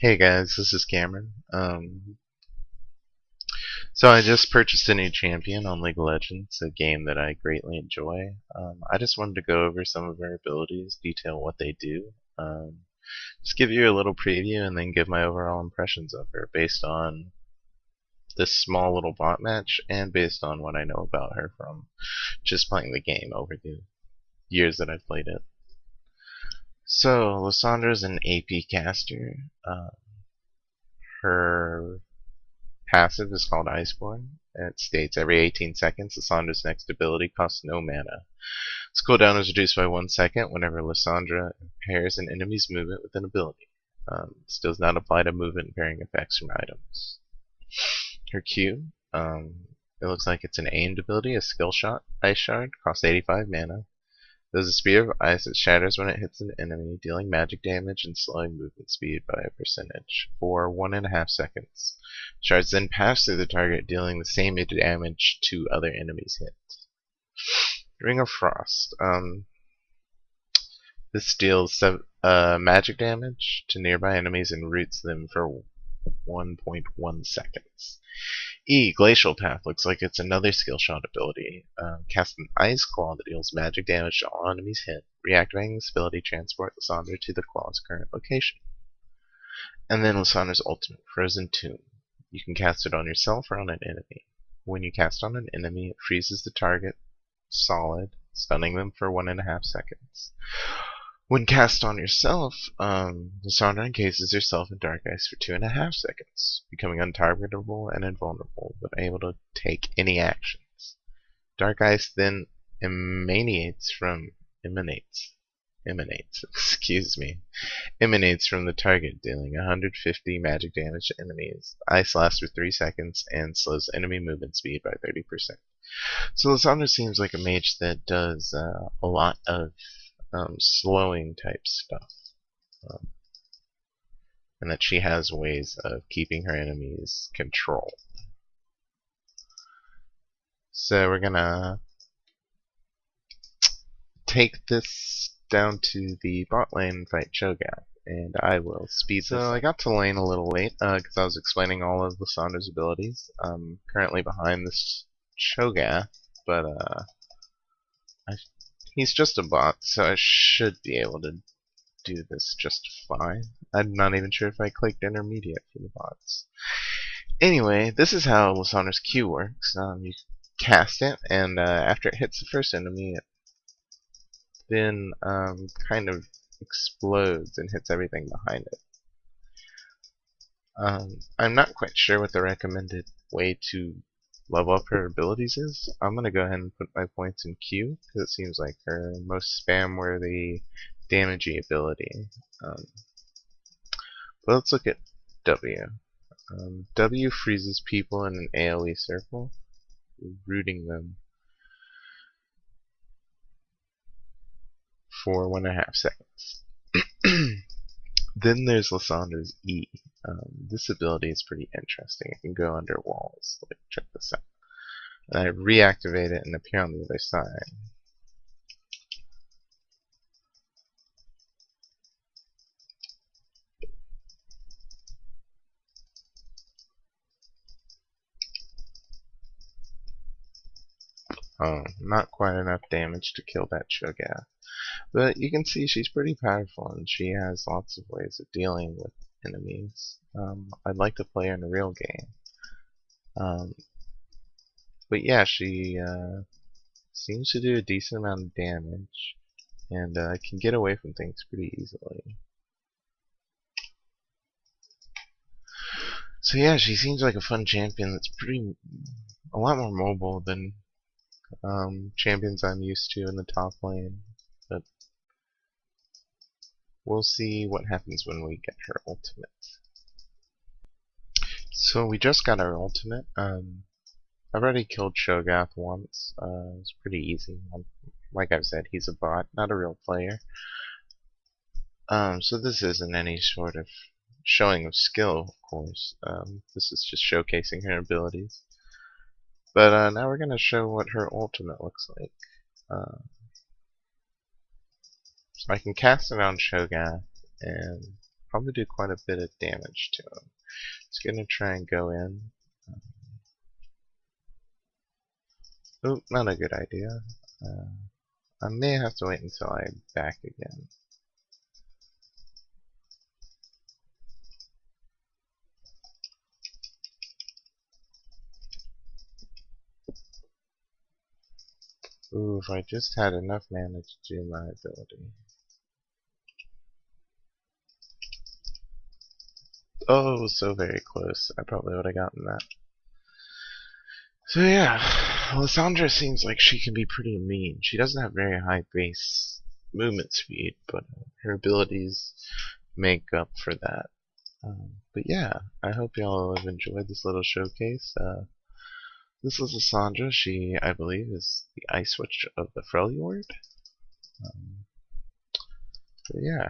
Hey guys, this is Cameron. So I just purchased a new champion on League of Legends, a game that I greatly enjoy. I just wanted to go over some of her abilities, detail what they do, just give you a little preview, and then give my overall impressions of her based on this small little bot match and based on what I know about her from just playing the game over the years that I've played it. So Lissandra's an AP caster. Her passive is called Iceborne. It states every 18 seconds, Lissandra's next ability costs no mana. Its cooldown is reduced by 1 second whenever Lissandra impairs an enemy's movement with an ability. This does not apply to movement impairing effects from items. Her Q, it looks like it's an aimed ability, a skill shot, Ice Shard, costs 85 mana. There's a spear of ice that shatters when it hits an enemy, dealing magic damage and slowing movement speed by a percentage for 1.5 seconds. Shards then pass through the target, dealing the same damage to other enemies hit. Ring of Frost. This deals magic damage to nearby enemies and roots them for 1.1 seconds. Glacial Path looks like it's another skill shot ability. Cast an Ice Claw that deals magic damage to all enemies hit. Reactivating this ability, transport Lissandra to the claw's current location. And then Lissandra's ultimate, Frozen Tomb. You can cast it on yourself or on an enemy. When you cast on an enemy, it freezes the target solid, stunning them for 1.5 seconds. When cast on yourself, Lissandra encases herself in dark ice for 2.5 seconds, becoming untargetable and invulnerable, but able to take any actions. Dark ice then emanates from the target, dealing 150 magic damage to enemies. Ice lasts for 3 seconds and slows enemy movement speed by 30%. So Lissandra seems like a mage that does a lot of slowing type stuff, and that she has ways of keeping her enemies controlled. So we're gonna take this down to the bot lane and fight Cho'Gath, and I will speed this up. I got to lane a little late because I was explaining all of Lissandra's abilities. I'm currently behind this Cho'Gath, but he's just a bot, so I should be able to do this just fine. I'm not even sure if I clicked intermediate for the bots. Anyway, this is how Lissandra's Q works. You cast it, and after it hits the first enemy, it then kind of explodes and hits everything behind it. I'm not quite sure what the recommended way to level up her abilities is. I'm going to go ahead and put my points in Q, because it seems like her most spam-worthy damagey ability. But let's look at W. W freezes people in an AoE circle, rooting them for 1.5 seconds. Then there's Lissandra's E. This ability is pretty interesting. It can go under walls. Like, check this out. And I reactivate it and appear on the other side. Not quite enough damage to kill that Cho'Gath. But you can see she's pretty powerful, and she has lots of ways of dealing with enemies. I'd like to play her in a real game. But yeah, she seems to do a decent amount of damage, and can get away from things pretty easily. So yeah, she seems like a fun champion that's a lot more mobile than champions I'm used to in the top lane. But we'll see what happens when we get her ultimate. So we just got our ultimate. I've already killed Cho'Gath once. It's pretty easy. Like I've said, he's a bot, not a real player. So this isn't any sort of showing of skill, of course. This is just showcasing her abilities. But now we're going to show what her ultimate looks like. So I can cast it on Cho'Gath, and probably do quite a bit of damage to him. Just gonna try and go in. Oh, not a good idea. I may have to wait until I'm back again. Ooh, if I just had enough mana to do my ability. Oh, so very close. I probably would have gotten that. So yeah, Lissandra seems like she can be pretty mean. She doesn't have very high base movement speed, but her abilities make up for that. But yeah, I hope y'all have enjoyed this little showcase. This is Lissandra. She, I believe, is the Ice Witch of the Freljord. But yeah,